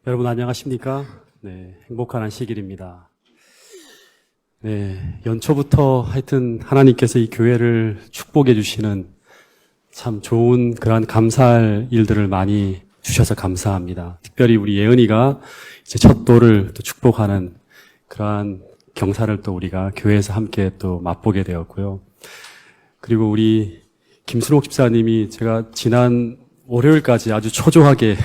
여러분 안녕하십니까? 네, 행복한 안식일입니다. 네, 연초부터 하여튼 하나님께서 이 교회를 축복해 주시는 참 좋은 그러한 감사할 일들을 많이 주셔서 감사합니다. 특별히 우리 예은이가 이제 첫 돌을 또 축복하는 그러한 경사를 또 우리가 교회에서 함께 또 맛보게 되었고요. 그리고 우리 김순옥 집사님이 제가 지난 월요일까지 아주 초조하게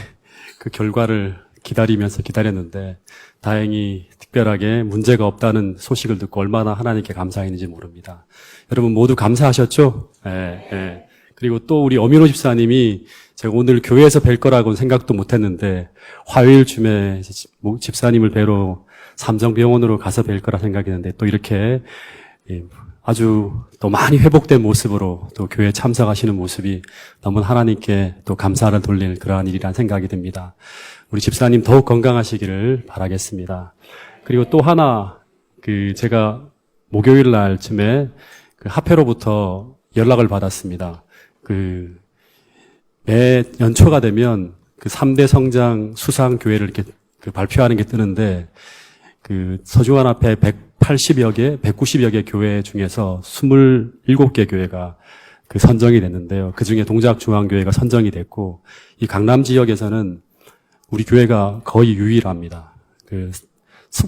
그 결과를 기다렸는데 다행히 특별하게 문제가 없다는 소식을 듣고 얼마나 하나님께 감사했는지 모릅니다. 여러분 모두 감사하셨죠? 예. 그리고 또 우리 어민호 집사님이 제가 오늘 교회에서 뵐 거라고는 생각도 못했는데 화요일쯤에 집사님을 뵈러 삼성병원으로 가서 뵐 거라 생각했는데 또 이렇게 아주 또 많이 회복된 모습으로 또 교회에 참석하시는 모습이 너무 하나님께 또 감사를 돌릴 그러한 일이란 생각이 듭니다. 우리 집사님 더욱 건강하시기를 바라겠습니다. 그리고 또 하나, 제가 목요일 날쯤에 합회로부터 연락을 받았습니다. 매 연초가 되면 3대 성장 수상교회를 이렇게 발표하는 게 뜨는데, 서중환 앞에 180여 개, 190여 개 교회 중에서 27개 교회가 선정이 됐는데요. 그 중에 동작중앙교회가 선정이 됐고, 이 강남 지역에서는 우리 교회가 거의 유일합니다.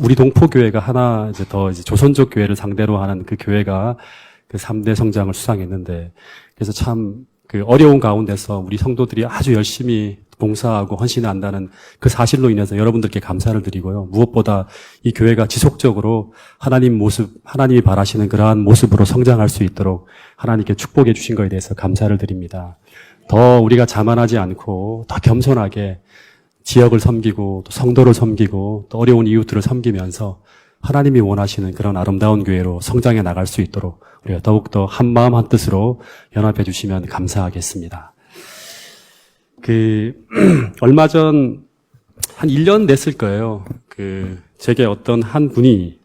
우리 동포교회가 하나 더 조선족 교회를 상대로 하는 그 교회가 3대 성장을 수상했는데, 그래서 참 어려운 가운데서 우리 성도들이 아주 열심히 봉사하고 헌신한다는 그 사실로 인해서 여러분들께 감사를 드리고요. 무엇보다 이 교회가 지속적으로 하나님이 바라시는 그러한 모습으로 성장할 수 있도록 하나님께 축복해 주신 것에 대해서 감사를 드립니다. 더 우리가 자만하지 않고 더 겸손하게 지역을 섬기고 또 성도를 섬기고 또 어려운 이웃들을 섬기면서 하나님이 원하시는 그런 아름다운 교회로 성장해 나갈 수 있도록 우리가 더욱더 한마음 한뜻으로 연합해 주시면 감사하겠습니다. 얼마 전 한 1년 됐을 거예요. 제게 어떤 한 분이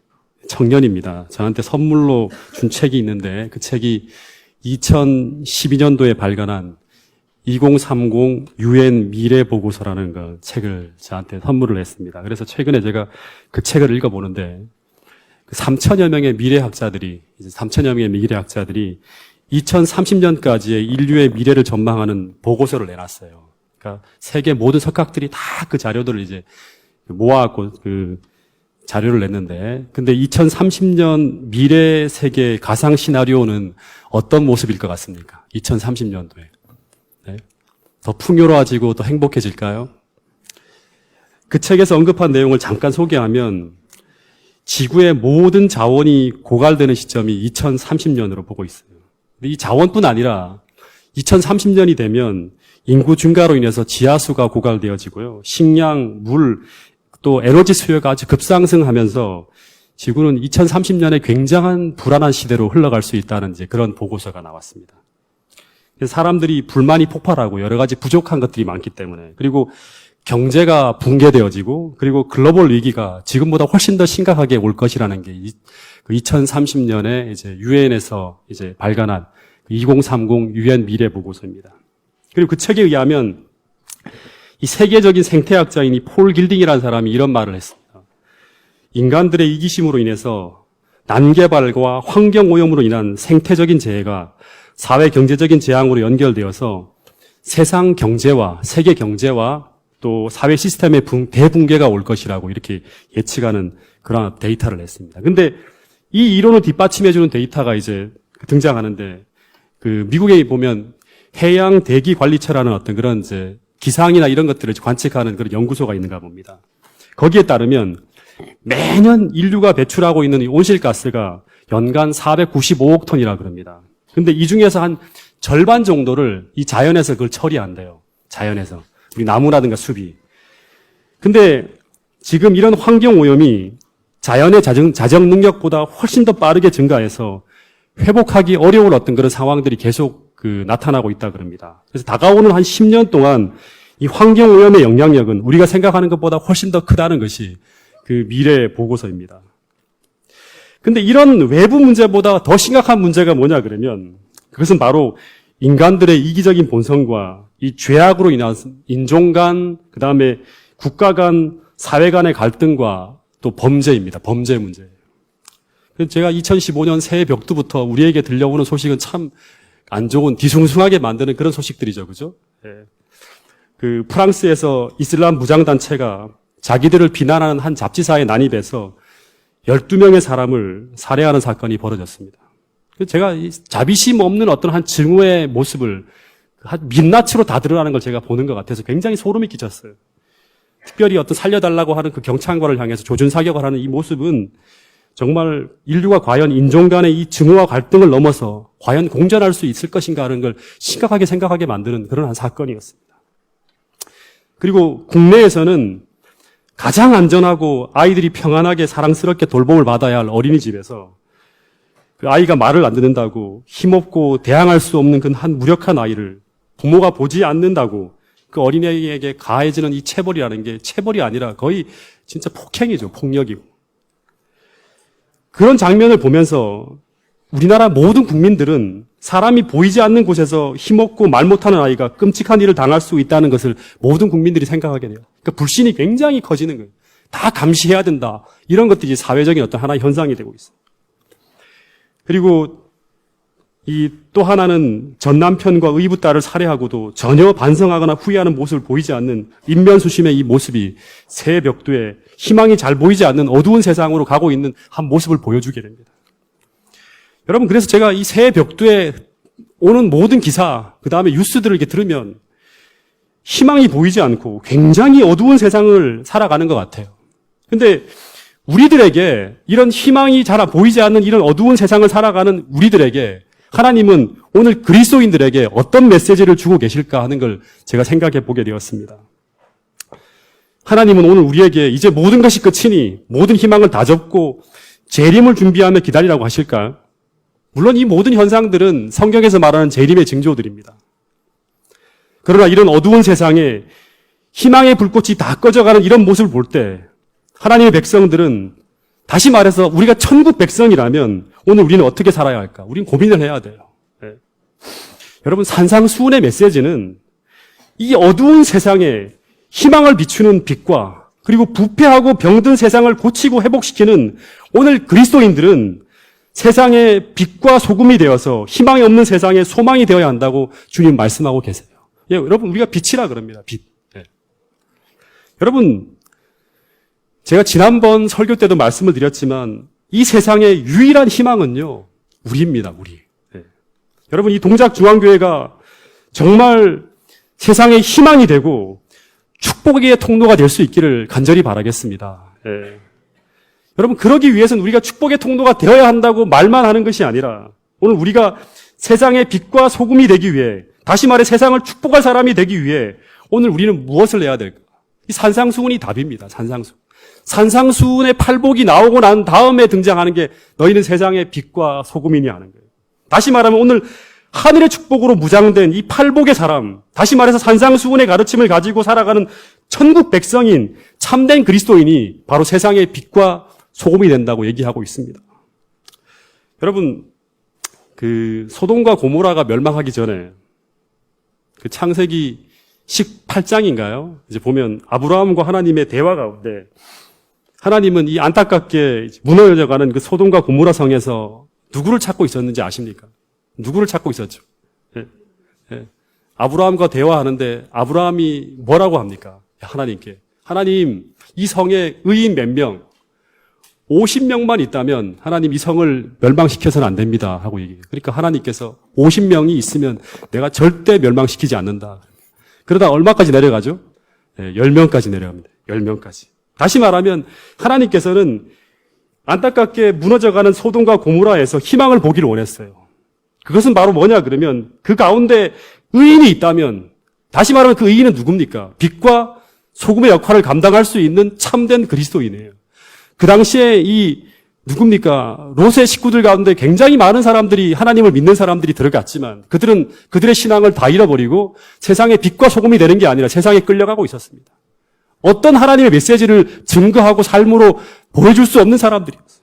청년입니다. 저한테 선물로 준 책이 있는데 그 책이 2012년도에 발간한 2030 UN 미래 보고서라는 책을 저한테 선물을 했습니다. 그래서 최근에 제가 그 책을 읽어보는데 3천여 명의 미래학자들이 2030년까지의 인류의 미래를 전망하는 보고서를 내놨어요. 그러니까 세계 모든 석학들이 다 그 자료들을 모아갖고 자료를 냈는데, 근데 2030년 미래 세계 가상 시나리오는 어떤 모습일 것 같습니까? 2030년도에. 네. 더 풍요로워지고 더 행복해질까요? 그 책에서 언급한 내용을 잠깐 소개하면 지구의 모든 자원이 고갈되는 시점이 2030년으로 보고 있어요. 근데 이 자원뿐 아니라 2030년이 되면 인구 증가로 인해서 지하수가 고갈되어지고요. 식량, 물, 또 에너지 수요가 아주 급상승하면서 지구는 2030년에 굉장한 불안한 시대로 흘러갈 수 있다는 그런 보고서가 나왔습니다. 사람들이 불만이 폭발하고 여러 가지 부족한 것들이 많기 때문에, 그리고 경제가 붕괴되어지고, 그리고 글로벌 위기가 지금보다 훨씬 더 심각하게 올 것이라는 게 2030년에 유엔에서 발간한 2030 유엔 미래 보고서입니다. 그리고 그 책에 의하면 이 세계적인 생태학자인 이 폴 길딩이라는 사람이 이런 말을 했습니다. 인간들의 이기심으로 인해서 난개발과 환경오염으로 인한 생태적인 재해가 사회 경제적인 재앙으로 연결되어서 세상 경제와 세계 경제와 또 사회 시스템의 대붕괴가 올 것이라고 이렇게 예측하는 그런 데이터를 냈습니다. 근데 이 이론을 뒷받침해주는 데이터가 등장하는데, 미국에 보면 해양 대기 관리처라는 어떤 그런 기상이나 이런 것들을 관측하는 그런 연구소가 있는가 봅니다. 거기에 따르면 매년 인류가 배출하고 있는 이 온실가스가 연간 495억 톤이라 그럽니다. 근데 이 중에서 한 절반 정도를 이 자연에서 그걸 처리한대요. 자연에서. 우리 나무라든가 숲이. 근데 지금 이런 환경 오염이 자연의 자정 능력보다 훨씬 더 빠르게 증가해서 회복하기 어려운 어떤 그런 상황들이 계속 나타나고 있다 그럽니다. 그래서 다가오는 한 10년 동안 이 환경 오염의 영향력은 우리가 생각하는 것보다 훨씬 더 크다는 것이 그 미래 보고서입니다. 근데 이런 외부 문제보다 더 심각한 문제가 뭐냐 그러면 그것은 바로 인간들의 이기적인 본성과 이 죄악으로 인한 인종 간, 그다음에 국가 간, 사회 간의 갈등과 또 범죄입니다. 범죄 문제. 제가 2015년 새해 벽두부터 우리에게 들려오는 소식은 참 안 좋은, 뒤숭숭하게 만드는 그런 소식들이죠. 그죠? 그 프랑스에서 이슬람 무장단체가 자기들을 비난하는 한 잡지사에 난입해서 12명의 사람을 살해하는 사건이 벌어졌습니다. 제가 자비심 없는 어떤 한 증오의 모습을 한 민낯으로 다 드러나는 걸 제가 보는 것 같아서 굉장히 소름이 끼쳤어요. 특별히 어떤 살려달라고 하는 그 경찰관을 향해서 조준사격을 하는 이 모습은 정말 인류가 과연 인종 간의 이 증오와 갈등을 넘어서 과연 공존할 수 있을 것인가 하는 걸 심각하게 생각하게 만드는 그런 한 사건이었습니다. 그리고 국내에서는 가장 안전하고 아이들이 평안하게 사랑스럽게 돌봄을 받아야 할 어린이집에서 그 아이가 말을 안 듣는다고 힘없고 대항할 수 없는 그 한 무력한 아이를 부모가 보지 않는다고 그 어린이에게 가해지는 이 체벌이라는 게 체벌이 아니라 거의 진짜 폭행이죠. 폭력이고. 그런 장면을 보면서 우리나라 모든 국민들은 사람이 보이지 않는 곳에서 힘없고 말 못하는 아이가 끔찍한 일을 당할 수 있다는 것을 모든 국민들이 생각하게 돼요. 그러니까 불신이 굉장히 커지는 거예요. 다 감시해야 된다. 이런 것들이 사회적인 어떤 하나의 현상이 되고 있어요. 그리고 이 또 하나는 전 남편과 의붓 딸을 살해하고도 전혀 반성하거나 후회하는 모습을 보이지 않는 인면수심의 이 모습이 새해 벽두에 희망이 잘 보이지 않는 어두운 세상으로 가고 있는 한 모습을 보여주게 됩니다. 여러분, 그래서 제가 이 새해 벽두에 오는 모든 기사, 그 다음에 뉴스들을 이렇게 들으면 희망이 보이지 않고 굉장히 어두운 세상을 살아가는 것 같아요. 근데 우리들에게 이런 희망이 잘 보이지 않는 이런 어두운 세상을 살아가는 우리들에게 하나님은 오늘 그리스도인들에게 어떤 메시지를 주고 계실까 하는 걸 제가 생각해 보게 되었습니다. 하나님은 오늘 우리에게 이제 모든 것이 끝이니 모든 희망을 다 접고 재림을 준비하며 기다리라고 하실까요? 물론 이 모든 현상들은 성경에서 말하는 재림의 징조들입니다. 그러나 이런 어두운 세상에 희망의 불꽃이 다 꺼져가는 이런 모습을 볼 때 하나님의 백성들은 다시 말해서 우리가 천국 백성이라면 오늘 우리는 어떻게 살아야 할까? 우리는 고민을 해야 돼요. 네. 여러분, 산상수훈의 메시지는 이 어두운 세상에 희망을 비추는 빛과 그리고 부패하고 병든 세상을 고치고 회복시키는 오늘 그리스도인들은 세상의 빛과 소금이 되어서 희망이 없는 세상에 소망이 되어야 한다고 주님 말씀하고 계세요. 예, 여러분, 우리가 빛이라 그럽니다. 빛. 예. 여러분, 제가 지난번 설교 때도 말씀을 드렸지만 이 세상의 유일한 희망은요, 우리입니다, 우리. 예. 여러분, 이 동작중앙교회가 정말 세상의 희망이 되고 축복의 통로가 될 수 있기를 간절히 바라겠습니다. 예. 여러분, 그러기 위해서는 우리가 축복의 통로가 되어야 한다고 말만 하는 것이 아니라 오늘 우리가 세상의 빛과 소금이 되기 위해, 다시 말해 세상을 축복할 사람이 되기 위해 오늘 우리는 무엇을 해야 될까? 이 산상수훈이 답입니다. 산상수훈. 산상수훈의 팔복이 나오고 난 다음에 등장하는 게 너희는 세상의 빛과 소금이니 하는 거예요. 다시 말하면 오늘 하늘의 축복으로 무장된 이 팔복의 사람, 다시 말해서 산상수훈의 가르침을 가지고 살아가는 천국 백성인 참된 그리스도인이 바로 세상의 빛과 소금이 된다고 얘기하고 있습니다. 여러분, 그 소돔과 고모라가 멸망하기 전에 그 창세기 18장인가요? 이제 보면 아브라함과 하나님의 대화 가운데 하나님은 이 안타깝게 무너져가는 그 소돔과 고모라 성에서 누구를 찾고 있었는지 아십니까? 누구를 찾고 있었죠? 예. 예. 아브라함과 대화하는데 아브라함이 뭐라고 합니까? 하나님께. 하나님, 이 성에 의인 몇 명, 50명만 있다면 하나님 이 성을 멸망시켜서는 안 됩니다 하고 얘기해요. 그러니까 하나님께서 50명이 있으면 내가 절대 멸망시키지 않는다. 그러다 얼마까지 내려가죠? 네, 10명까지 내려갑니다. 10명까지. 다시 말하면 하나님께서는 안타깝게 무너져가는 소돔과 고모라에서 희망을 보기를 원했어요. 그것은 바로 뭐냐 그러면 그 가운데 의인이 있다면, 다시 말하면 그 의인은 누굽니까? 빛과 소금의 역할을 감당할 수 있는 참된 그리스도인이에요. 그 당시에 이 누굽니까? 롯의 식구들 가운데 굉장히 많은 사람들이, 하나님을 믿는 사람들이 들어갔지만 그들은 그들의 신앙을 다 잃어버리고 세상의 빛과 소금이 되는 게 아니라 세상에 끌려가고 있었습니다. 어떤 하나님의 메시지를 증거하고 삶으로 보여줄 수 없는 사람들이었어요.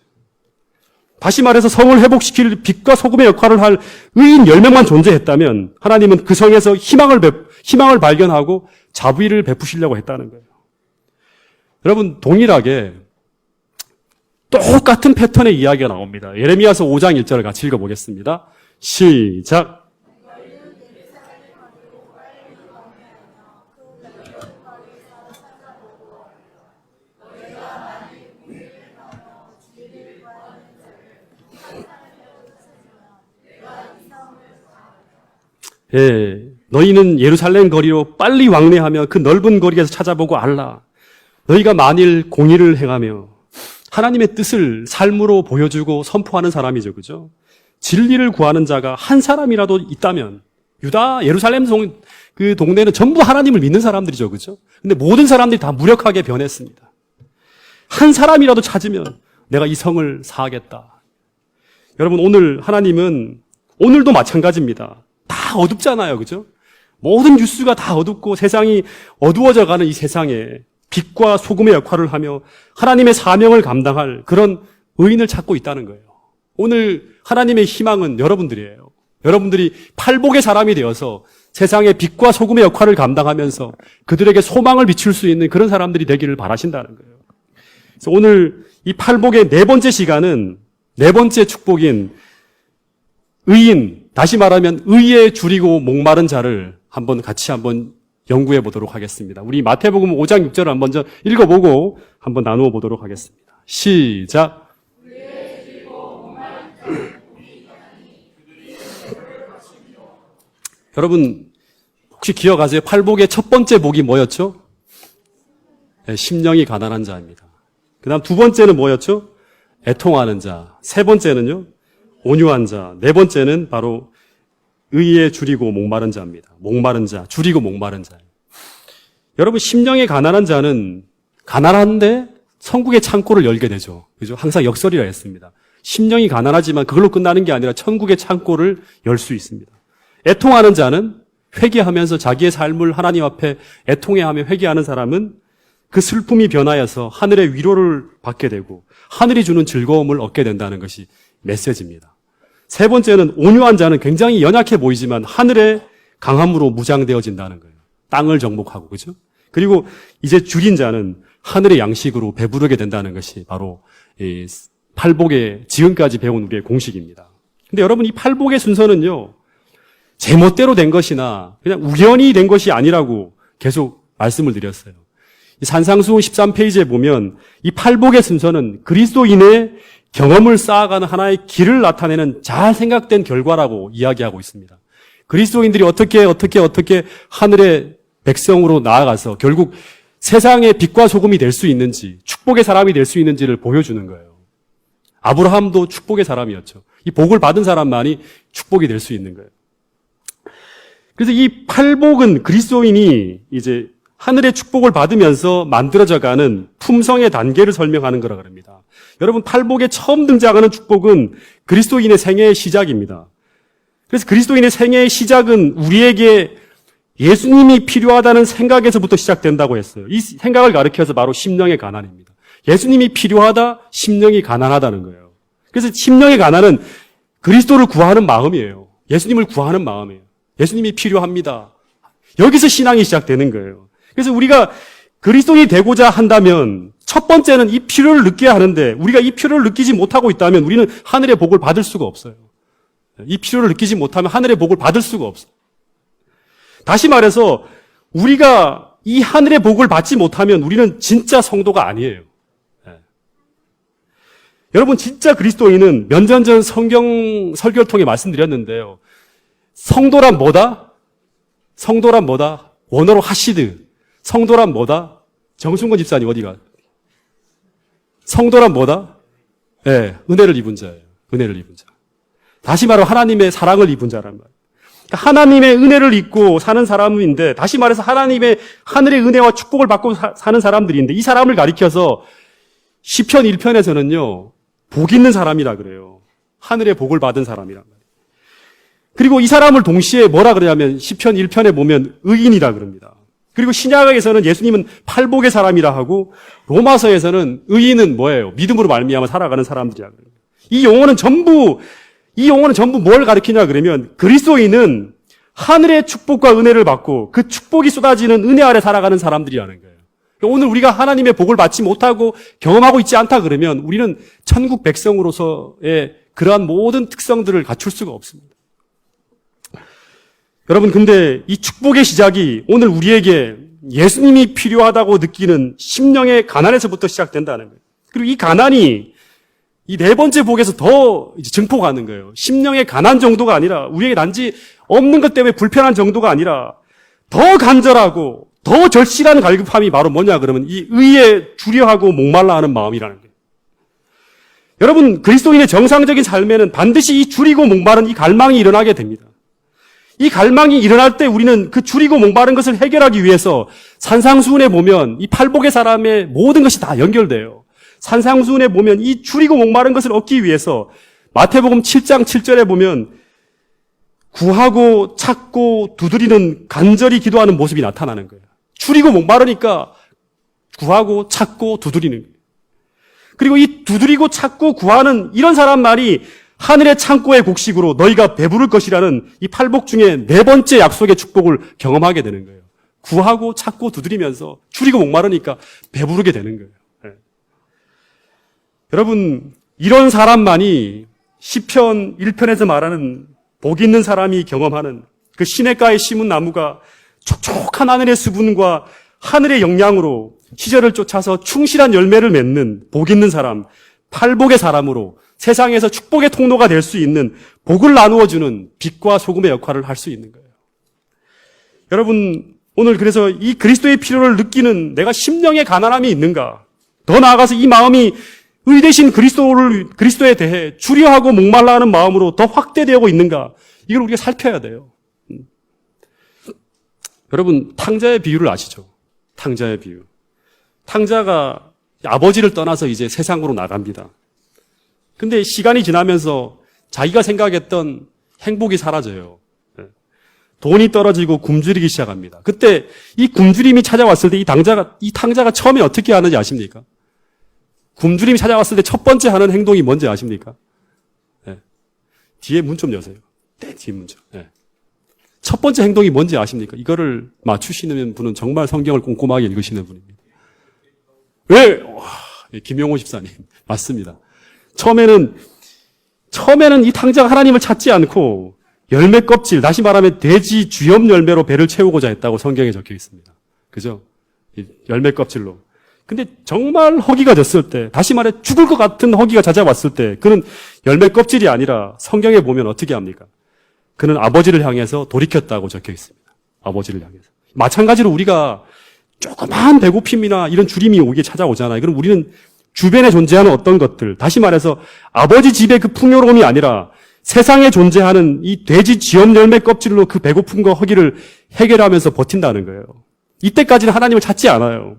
다시 말해서 성을 회복시킬 빛과 소금의 역할을 할 의인 10명만 존재했다면 하나님은 그 성에서 희망을 발견하고 자비를 베푸시려고 했다는 거예요. 여러분 동일하게 똑같은 패턴의 이야기가 나옵니다. 예레미야서 5장 1절을 같이 읽어보겠습니다. 시작. 예, 너희는 예루살렘 거리로 빨리 왕래하며 그 넓은 거리에서 찾아보고 알라. 너희가 만일 공의를 행하며 하나님의 뜻을 삶으로 보여주고 선포하는 사람이죠. 그죠? 진리를 구하는 자가 한 사람이라도 있다면, 유다, 예루살렘 그 동네는 전부 하나님을 믿는 사람들이죠. 그죠? 근데 모든 사람들이 다 무력하게 변했습니다. 한 사람이라도 찾으면 내가 이 성을 사하겠다. 여러분, 오늘 하나님은 오늘도 마찬가지입니다. 다 어둡잖아요. 그죠? 모든 뉴스가 다 어둡고 세상이 어두워져가는 이 세상에 빛과 소금의 역할을 하며 하나님의 사명을 감당할 그런 의인을 찾고 있다는 거예요. 오늘 하나님의 희망은 여러분들이에요. 여러분들이 팔복의 사람이 되어서 세상의 빛과 소금의 역할을 감당하면서 그들에게 소망을 비출 수 있는 그런 사람들이 되기를 바라신다는 거예요. 그래서 오늘 이 팔복의 네 번째 시간은 네 번째 축복인 의인, 다시 말하면 의에 줄이고 목마른 자를 같이 한번 연구해 보도록 하겠습니다. 우리 마태복음 5장 6절을 먼저 읽어보고 한번 나누어 보도록 하겠습니다. 시작. 여러분 혹시 기억하세요? 팔복의 첫 번째 복이 뭐였죠? 네, 심령이 가난한 자입니다. 그 다음 두 번째는 뭐였죠? 애통하는 자. 세 번째는요? 온유한 자. 네 번째는 바로 의에 줄이고 목마른 자입니다. 목마른 자, 줄이고 목마른 자. 여러분 심령이 가난한 자는 가난한데 천국의 창고를 열게 되죠. 그죠? 항상 역설이라 했습니다. 심령이 가난하지만 그걸로 끝나는 게 아니라 천국의 창고를 열 수 있습니다. 애통하는 자는 회개하면서 자기의 삶을 하나님 앞에 애통해하며 회개하는 사람은 그 슬픔이 변하여서 하늘의 위로를 받게 되고 하늘이 주는 즐거움을 얻게 된다는 것이 메시지입니다. 세 번째는 온유한 자는 굉장히 연약해 보이지만 하늘의 강함으로 무장되어진다는 거예요. 땅을 정복하고, 그죠? 그리고 이제 줄인 자는 하늘의 양식으로 배부르게 된다는 것이 바로 이 팔복의 지금까지 배운 우리의 공식입니다. 근데 여러분 이 팔복의 순서는요, 제멋대로 된 것이나 그냥 우연히 된 것이 아니라고 계속 말씀을 드렸어요. 이 산상수훈 13페이지에 보면 이 팔복의 순서는 그리스도인의 경험을 쌓아가는 하나의 길을 나타내는 잘 생각된 결과라고 이야기하고 있습니다. 그리스도인들이 어떻게 하늘의 백성으로 나아가서 결국 세상의 빛과 소금이 될 수 있는지, 축복의 사람이 될 수 있는지를 보여주는 거예요. 아브라함도 축복의 사람이었죠. 이 복을 받은 사람만이 축복이 될 수 있는 거예요. 그래서 이 팔복은 그리스도인이 이제 하늘의 축복을 받으면서 만들어져가는 품성의 단계를 설명하는 거라 그럽니다. 여러분 팔복에 처음 등장하는 축복은 그리스도인의 생애의 시작입니다. 그래서 그리스도인의 생애의 시작은 우리에게 예수님이 필요하다는 생각에서부터 시작된다고 했어요. 이 생각을 가리켜서 바로 심령의 가난입니다. 예수님이 필요하다, 심령이 가난하다는 거예요. 그래서 심령의 가난은 그리스도를 구하는 마음이에요. 예수님을 구하는 마음이에요. 예수님이 필요합니다. 여기서 신앙이 시작되는 거예요. 그래서 우리가 그리스도인이 되고자 한다면 첫 번째는 이 필요를 느껴야 하는데 우리가 이 필요를 느끼지 못하고 있다면 우리는 하늘의 복을 받을 수가 없어요. 이 필요를 느끼지 못하면 하늘의 복을 받을 수가 없어요. 다시 말해서 우리가 이 하늘의 복을 받지 못하면 우리는 진짜 성도가 아니에요. 여러분 진짜 그리스도인은 몇 년 전 성경 설교를 통해 말씀드렸는데요. 성도란 뭐다? 성도란 뭐다? 원어로 하시드. 성도란 뭐다? 정순건 집사님 어디가? 성도란 뭐다? 네, 은혜를 입은 자예요. 은혜를 입은 자. 다시 말하면 하나님의 사랑을 입은 자란 말이에요. 하나님의 은혜를 입고 사는 사람인데, 다시 말해서 하나님의 하늘의 은혜와 축복을 받고 사는 사람들인데, 이 사람을 가리켜서 시편 1편에서는요, 복 있는 사람이라 그래요. 하늘의 복을 받은 사람이란 말이에요. 그리고 이 사람을 동시에 뭐라 그러냐면 시편 1편에 보면 의인이라 그럽니다. 그리고 신약에서는 예수님은 팔복의 사람이라 하고 로마서에서는 의인은 뭐예요? 믿음으로 말미암아 살아가는 사람들이라 그래요. 이 용어는 전부 뭘 가리키냐 그러면 그리스도인은 하늘의 축복과 은혜를 받고 그 축복이 쏟아지는 은혜 아래 살아가는 사람들이라는 거예요. 오늘 우리가 하나님의 복을 받지 못하고 경험하고 있지 않다 그러면 우리는 천국 백성으로서의 그러한 모든 특성들을 갖출 수가 없습니다. 여러분, 근데 이 축복의 시작이 오늘 우리에게 예수님이 필요하다고 느끼는 심령의 가난에서부터 시작된다는 거예요. 그리고 이 가난이 이 네 번째 복에서 더 증폭하는 거예요. 심령의 가난 정도가 아니라 우리에게 단지 없는 것 때문에 불편한 정도가 아니라 더 간절하고 더 절실한 갈급함이 바로 뭐냐 그러면 이 의에 주려하고 목말라 하는 마음이라는 거예요. 여러분, 그리스도인의 정상적인 삶에는 반드시 이 줄이고 목마른 이 갈망이 일어나게 됩니다. 이 갈망이 일어날 때 우리는 그 줄이고 목마른 것을 해결하기 위해서 산상수훈에 보면 이 팔복의 사람의 모든 것이 다 연결돼요. 산상수훈에 보면 이 줄이고 목마른 것을 얻기 위해서 마태복음 7장 7절에 보면 구하고 찾고 두드리는 간절히 기도하는 모습이 나타나는 거예요. 줄이고 목마르니까 구하고 찾고 두드리는 거예요. 그리고 이 두드리고 찾고 구하는 이런 사람만이 하늘의 창고의 곡식으로 너희가 배부를 것이라는 이 팔복 중에 네 번째 약속의 축복을 경험하게 되는 거예요. 구하고 찾고 두드리면서 줄이고 목마르니까 배부르게 되는 거예요. 네. 여러분, 이런 사람만이 시편 1편에서 말하는 복 있는 사람이 경험하는 그 시냇가에 심은 나무가 촉촉한 하늘의 수분과 하늘의 영양으로 시절을 쫓아서 충실한 열매를 맺는 복 있는 사람, 팔복의 사람으로 세상에서 축복의 통로가 될 수 있는 복을 나누어주는 빛과 소금의 역할을 할 수 있는 거예요. 여러분, 오늘 그래서 이 그리스도의 필요를 느끼는 내가 심령의 가난함이 있는가? 더 나아가서 이 마음이 의되신 그리스도에 대해 주려하고 목말라 하는 마음으로 더 확대되고 있는가? 이걸 우리가 살펴야 돼요. 여러분, 탕자의 비유를 아시죠? 탕자의 비유. 탕자가 아버지를 떠나서 이제 세상으로 나갑니다. 근데 시간이 지나면서 자기가 생각했던 행복이 사라져요. 돈이 떨어지고 굶주리기 시작합니다. 그때 이 굶주림이 찾아왔을 때 이 탕자가 처음에 어떻게 하는지 아십니까? 굶주림이 찾아왔을 때 첫 번째 하는 행동이 뭔지 아십니까? 네. 뒤에 문 좀 여세요. 네, 뒤에 문 좀. 네. 첫 번째 행동이 뭔지 아십니까? 이거를 맞추시는 분은 정말 성경을 꼼꼼하게 읽으시는 분입니다. 왜? 김용호 집사님. 맞습니다. 처음에는 이 탕자가 하나님을 찾지 않고 열매 껍질, 다시 말하면 돼지 주염 열매로 배를 채우고자 했다고 성경에 적혀 있습니다. 그죠? 열매 껍질로. 근데 정말 허기가 졌을 때, 다시 말해 죽을 것 같은 허기가 찾아왔을 때, 그는 열매 껍질이 아니라 성경에 보면 어떻게 합니까? 그는 아버지를 향해서 돌이켰다고 적혀 있습니다. 아버지를 향해서. 마찬가지로 우리가 조그마한 배고픔이나 이런 주림이 오게 찾아오잖아요. 그럼 우리는 주변에 존재하는 어떤 것들, 다시 말해서 아버지 집의 그 풍요로움이 아니라 세상에 존재하는 이 돼지 지엄 열매 껍질로 그 배고픔과 허기를 해결하면서 버틴다는 거예요. 이때까지는 하나님을 찾지 않아요.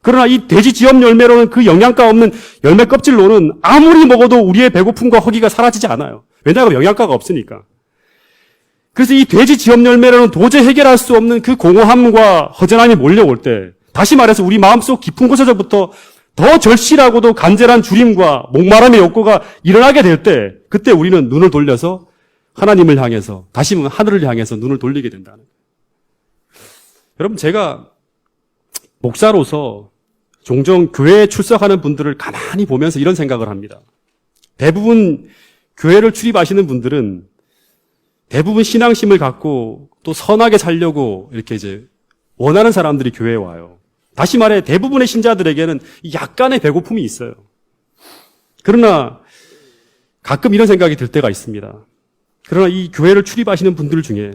그러나 이 돼지 지엄 열매로는 그 영양가 없는 열매 껍질로는 아무리 먹어도 우리의 배고픔과 허기가 사라지지 않아요. 왜냐하면 영양가가 없으니까. 그래서 이 돼지 지엄 열매로는 도저히 해결할 수 없는 그 공허함과 허전함이 몰려올 때, 다시 말해서 우리 마음속 깊은 곳에서부터 더 절실하고도 간절한 주림과 목마름의 욕구가 일어나게 될 때, 그때 우리는 눈을 돌려서 하나님을 향해서, 다시 말하면 하늘을 향해서 눈을 돌리게 된다는 거예요. 여러분, 제가 목사로서 종종 교회에 출석하는 분들을 가만히 보면서 이런 생각을 합니다. 대부분 교회를 출입하시는 분들은 대부분 신앙심을 갖고 또 선하게 살려고 이렇게 이제 원하는 사람들이 교회에 와요. 다시 말해 대부분의 신자들에게는 약간의 배고픔이 있어요. 그러나 가끔 이런 생각이 들 때가 있습니다. 그러나 이 교회를 출입하시는 분들 중에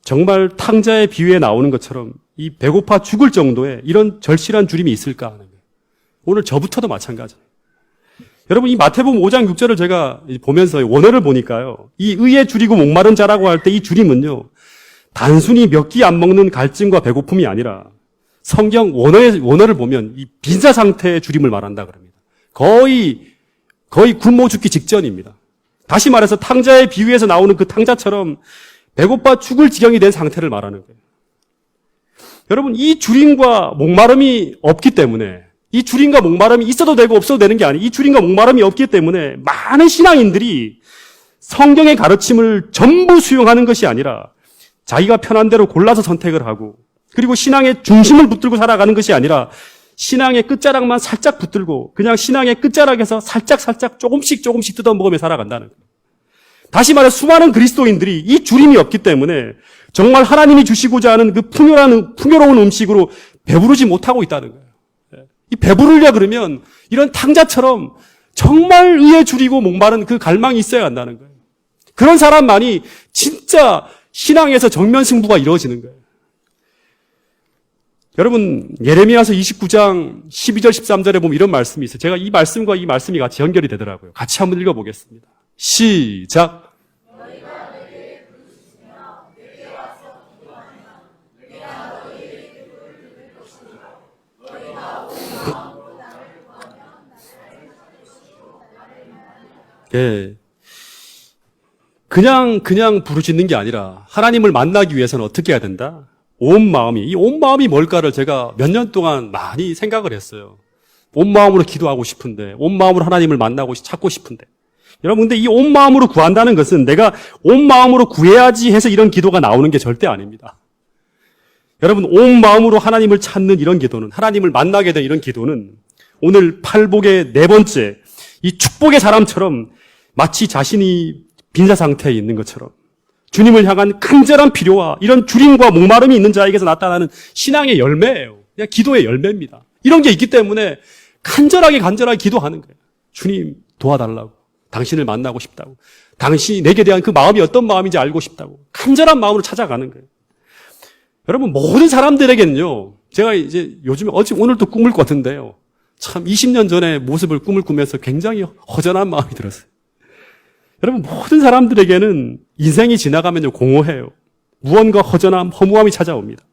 정말 탕자의 비유에 나오는 것처럼 이 배고파 죽을 정도의 이런 절실한 주림이 있을까 하는 거예요. 오늘 저부터도 마찬가지예요. 여러분, 이 마태복음 5장 6절을 제가 보면서 원어를 보니까요, 이 의에 줄이고 목마른 자라고 할 때 이 줄임은요, 단순히 몇 끼 안 먹는 갈증과 배고픔이 아니라 성경 원어를 보면 이 빈사 상태의 줄임을 말한다 그럽니다. 거의 굶어 죽기 직전입니다. 다시 말해서 탕자의 비유에서 나오는 그 탕자처럼 배고파 죽을 지경이 된 상태를 말하는 거예요. 여러분, 이 줄임과 목마름이 없기 때문에, 이 줄임과 목마름이 있어도 되고 없어도 되는 게 아니에요. 이 줄임과 목마름이 없기 때문에 많은 신앙인들이 성경의 가르침을 전부 수용하는 것이 아니라 자기가 편한 대로 골라서 선택을 하고, 그리고 신앙의 중심을 붙들고 살아가는 것이 아니라 신앙의 끝자락만 살짝 붙들고 그냥 신앙의 끝자락에서 살짝 조금씩 뜯어먹으며 살아간다는 거예요. 다시 말해 수많은 그리스도인들이 이 주림이 없기 때문에 정말 하나님이 주시고자 하는 그 풍요로운 음식으로 배부르지 못하고 있다는 거예요. 이 배부르려 그러면 이런 탕자처럼 정말 의에 줄이고 목마른 그 갈망이 있어야 한다는 거예요. 그런 사람만이 진짜 신앙에서 정면 승부가 이루어지는 거예요. 여러분, 예레미야서 29장 12절 13절에 보면 이런 말씀이 있어요. 제가 이 말씀과 이 말씀이 같이 연결이 되더라고요. 같이 한번 읽어보겠습니다. 시작. 예. 그냥 부르짖는 게 아니라 하나님을 만나기 위해서는 어떻게 해야 된다? 이 온 마음이 뭘까를 제가 몇 년 동안 많이 생각을 했어요. 온 마음으로 기도하고 싶은데, 온 마음으로 하나님을 만나고 찾고 싶은데. 여러분, 근데 이 온 마음으로 구한다는 것은 내가 온 마음으로 구해야지 해서 이런 기도가 나오는 게 절대 아닙니다. 여러분, 온 마음으로 하나님을 찾는 이런 기도는, 하나님을 만나게 된 이런 기도는 오늘 팔복의 네 번째, 이 축복의 사람처럼 마치 자신이 빈사 상태에 있는 것처럼 주님을 향한 간절한 필요와 이런 주림과 목마름이 있는 자에게서 나타나는 신앙의 열매예요. 그냥 기도의 열매입니다. 이런 게 있기 때문에 간절하게 기도하는 거예요. 주님 도와달라고. 당신을 만나고 싶다고. 당신이 내게 대한 그 마음이 어떤 마음인지 알고 싶다고. 간절한 마음으로 찾아가는 거예요. 여러분, 모든 사람들에게는요, 제가 이제 요즘에 오늘도 꿈을 꿨는데요. 참 20년 전의 모습을 꿈을 꾸면서 굉장히 허전한 마음이 들었어요. 여러분, 모든 사람들에게는 인생이 지나가면요, 공허해요. 무언가 허전함, 허무함이 찾아옵니다.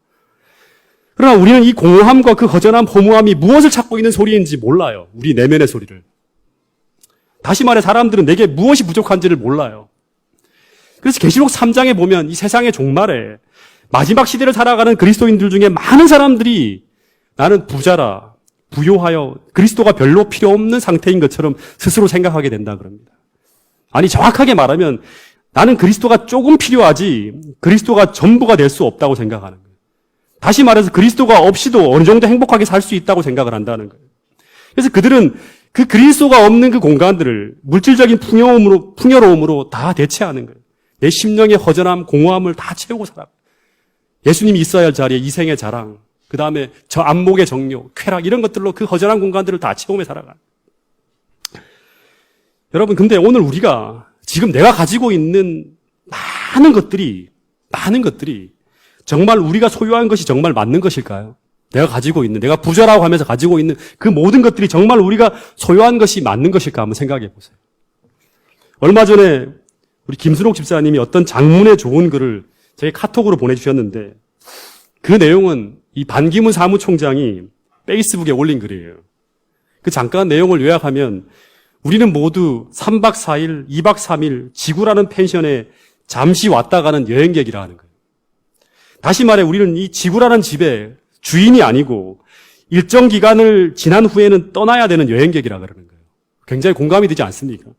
그러나 우리는 이 공허함과 그 허전함, 허무함이 무엇을 찾고 있는 소리인지 몰라요. 우리 내면의 소리를. 다시 말해 사람들은 내게 무엇이 부족한지를 몰라요. 그래서 계시록 3장에 보면 이 세상의 종말에 마지막 시대를 살아가는 그리스도인들 중에 많은 사람들이 나는 부자라, 부요하여 그리스도가 별로 필요 없는 상태인 것처럼 스스로 생각하게 된다 그럽니다. 아니, 정확하게 말하면 나는 그리스도가 조금 필요하지 그리스도가 전부가 될 수 없다고 생각하는 거예요. 다시 말해서 그리스도가 없이도 어느 정도 행복하게 살 수 있다고 생각을 한다는 거예요. 그래서 그들은 그 그리스도가 없는 그 공간들을 물질적인 풍요로움으로 다 대체하는 거예요. 내 심령의 허전함, 공허함을 다 채우고 살아. 예수님이 있어야 할 자리에 이생의 자랑, 그 다음에 저 안목의 정욕, 쾌락 이런 것들로 그 허전한 공간들을 다 채우며 살아가요. 여러분, 근데 오늘 우리가 지금 내가 가지고 있는 많은 것들이 정말 우리가 소유한 것이 정말 맞는 것일까요? 내가 부자라고 하면서 가지고 있는 그 모든 것들이 정말 우리가 소유한 것이 맞는 것일까 한번 생각해 보세요. 얼마 전에 우리 김순옥 집사님이 어떤 장문의 좋은 글을 제게 카톡으로 보내주셨는데 그 내용은 이 반기문 사무총장이 페이스북에 올린 글이에요. 그 잠깐 내용을 요약하면 우리는 모두 3박 4일, 2박 3일 지구라는 펜션에 잠시 왔다 가는 여행객이라 하는 거예요. 다시 말해 우리는 이 지구라는 집의 주인이 아니고 일정 기간을 지난 후에는 떠나야 되는 여행객이라 그러는 거예요. 굉장히 공감이 되지 않습니까?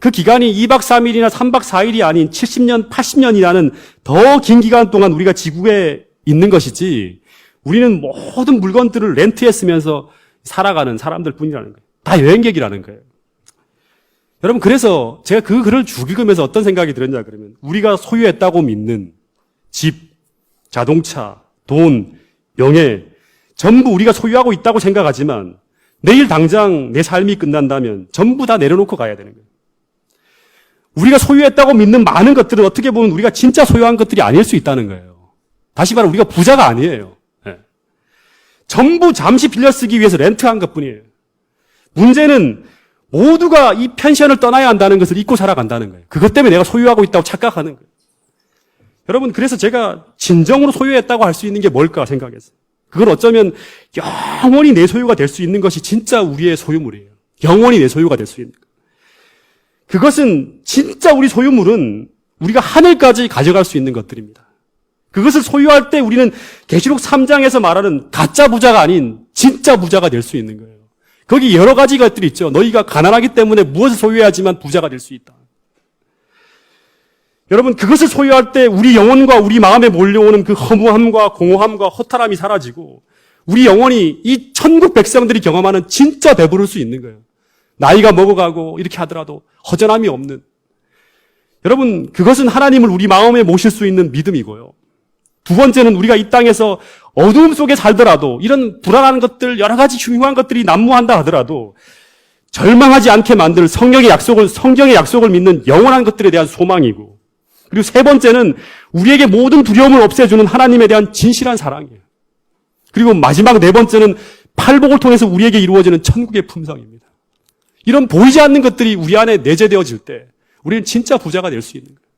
그 기간이 2박 3일이나 3박 4일이 아닌 70년, 80년이라는 더 긴 기간 동안 우리가 지구에 있는 것이지 우리는 모든 물건들을 렌트했으면서 살아가는 사람들 뿐이라는 거예요. 다 여행객이라는 거예요. 여러분, 그래서 제가 그 글을 쭉 읽으면서 어떤 생각이 들었냐 그러면 우리가 소유했다고 믿는 집, 자동차, 돈, 명예 전부 우리가 소유하고 있다고 생각하지만 내일 당장 내 삶이 끝난다면 전부 다 내려놓고 가야 되는 거예요. 우리가 소유했다고 믿는 많은 것들은 어떻게 보면 우리가 진짜 소유한 것들이 아닐 수 있다는 거예요. 다시 말해 우리가 부자가 아니에요. 네. 전부 잠시 빌려 쓰기 위해서 렌트한 것뿐이에요. 문제는 모두가 이 펜션을 떠나야 한다는 것을 잊고 살아간다는 거예요. 그것 때문에 내가 소유하고 있다고 착각하는 거예요. 여러분, 그래서 제가 진정으로 소유했다고 할 수 있는 게 뭘까 생각했어요. 그건 어쩌면 영원히 내 소유가 될 수 있는 것이 진짜 우리의 소유물이에요. 영원히 내 소유가 될 수 있는 것. 그것은 진짜 우리 소유물은 우리가 하늘까지 가져갈 수 있는 것들입니다. 그것을 소유할 때 우리는 계시록 3장에서 말하는 가짜 부자가 아닌 진짜 부자가 될 수 있는 거예요. 거기 여러 가지 것들이 있죠. 너희가 가난하기 때문에 무엇을 소유해야지만 부자가 될 수 있다. 여러분, 그것을 소유할 때 우리 영혼과 우리 마음에 몰려오는 그 허무함과 공허함과 허탈함이 사라지고 우리 영혼이 이 천국 백성들이 경험하는 진짜 배부를 수 있는 거예요. 나이가 먹어가고 이렇게 하더라도 허전함이 없는. 여러분, 그것은 하나님을 우리 마음에 모실 수 있는 믿음이고요. 두 번째는 우리가 이 땅에서 어두움 속에 살더라도 이런 불안한 것들, 여러 가지 흉흉한 것들이 난무한다 하더라도 절망하지 않게 만들 성경의 약속을 믿는 영원한 것들에 대한 소망이고, 그리고 세 번째는 우리에게 모든 두려움을 없애주는 하나님에 대한 진실한 사랑이에요. 그리고 마지막 네 번째는 팔복을 통해서 우리에게 이루어지는 천국의 품성입니다. 이런 보이지 않는 것들이 우리 안에 내재되어질 때 우리는 진짜 부자가 될 수 있는 거예요.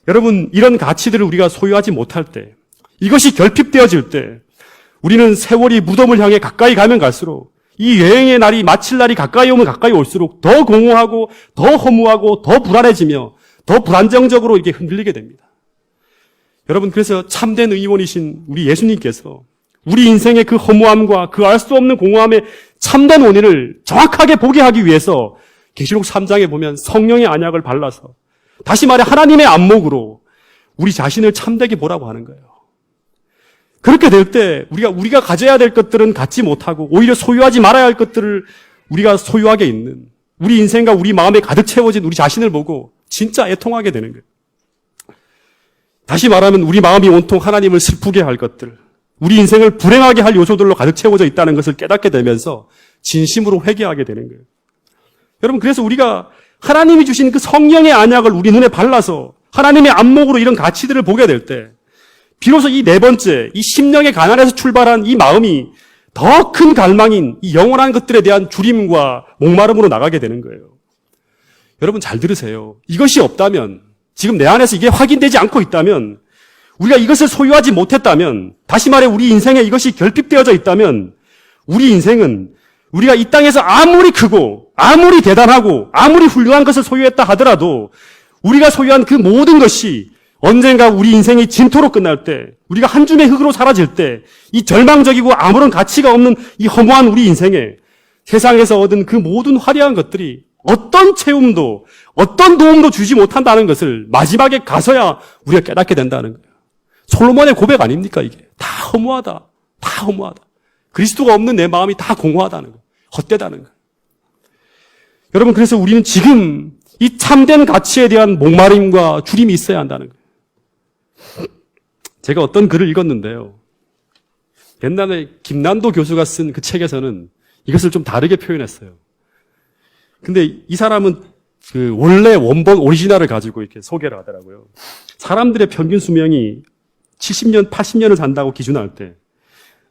여러분, 이런 가치들을 우리가 소유하지 못할 때, 이것이 결핍되어질 때 우리는 세월이 무덤을 향해 가까이 가면 갈수록, 이 여행의 날이 마칠 날이 가까이 오면 가까이 올수록 더 공허하고 더 허무하고 더 불안해지며 더 불안정적으로 이렇게 흔들리게 됩니다. 여러분, 그래서 참된 의원이신 우리 예수님께서 우리 인생의 그 허무함과 그 알 수 없는 공허함의 참된 원인을 정확하게 보게 하기 위해서 계시록 3장에 보면 성령의 안약을 발라서, 다시 말해 하나님의 안목으로 우리 자신을 참되게 보라고 하는 거예요. 그렇게 될 때 우리가 가져야 될 것들은 갖지 못하고 오히려 소유하지 말아야 할 것들을 우리가 소유하게 있는, 우리 인생과 우리 마음에 가득 채워진 우리 자신을 보고 진짜 애통하게 되는 거예요. 다시 말하면 우리 마음이 온통 하나님을 슬프게 할 것들, 우리 인생을 불행하게 할 요소들로 가득 채워져 있다는 것을 깨닫게 되면서 진심으로 회개하게 되는 거예요. 여러분, 그래서 우리가 하나님이 주신 그 성령의 안약을 우리 눈에 발라서 하나님의 안목으로 이런 가치들을 보게 될 때 비로소 이 네 번째, 이 심령의 가난에서 출발한 이 마음이 더 큰 갈망인 이 영원한 것들에 대한 주림과 목마름으로 나가게 되는 거예요. 여러분, 잘 들으세요. 이것이 없다면, 지금 내 안에서 이게 확인되지 않고 있다면, 우리가 이것을 소유하지 못했다면, 다시 말해 우리 인생에 이것이 결핍되어져 있다면, 우리 인생은 우리가 이 땅에서 아무리 크고 아무리 대단하고 아무리 훌륭한 것을 소유했다 하더라도 우리가 소유한 그 모든 것이 언젠가 우리 인생이 진토로 끝날 때, 우리가 한 줌의 흙으로 사라질 때, 이 절망적이고 아무런 가치가 없는 이 허무한 우리 인생에 세상에서 얻은 그 모든 화려한 것들이 어떤 채움도, 어떤 도움도 주지 못한다는 것을 마지막에 가서야 우리가 깨닫게 된다는 거예요. 솔로몬의 고백 아닙니까, 이게? 다 허무하다. 다 허무하다. 그리스도가 없는 내 마음이 다 공허하다는 거예요. 헛되다는 거예요. 여러분, 그래서 우리는 지금 이 참된 가치에 대한 목마름과 주림이 있어야 한다는 거예요. 제가 어떤 글을 읽었는데요. 옛날에 김난도 교수가 쓴 그 책에서는 이것을 좀 다르게 표현했어요. 근데 이 사람은 그 원래 원본 오리지널을 가지고 이렇게 소개를 하더라고요. 사람들의 평균 수명이 70년, 80년을 산다고 기준할 때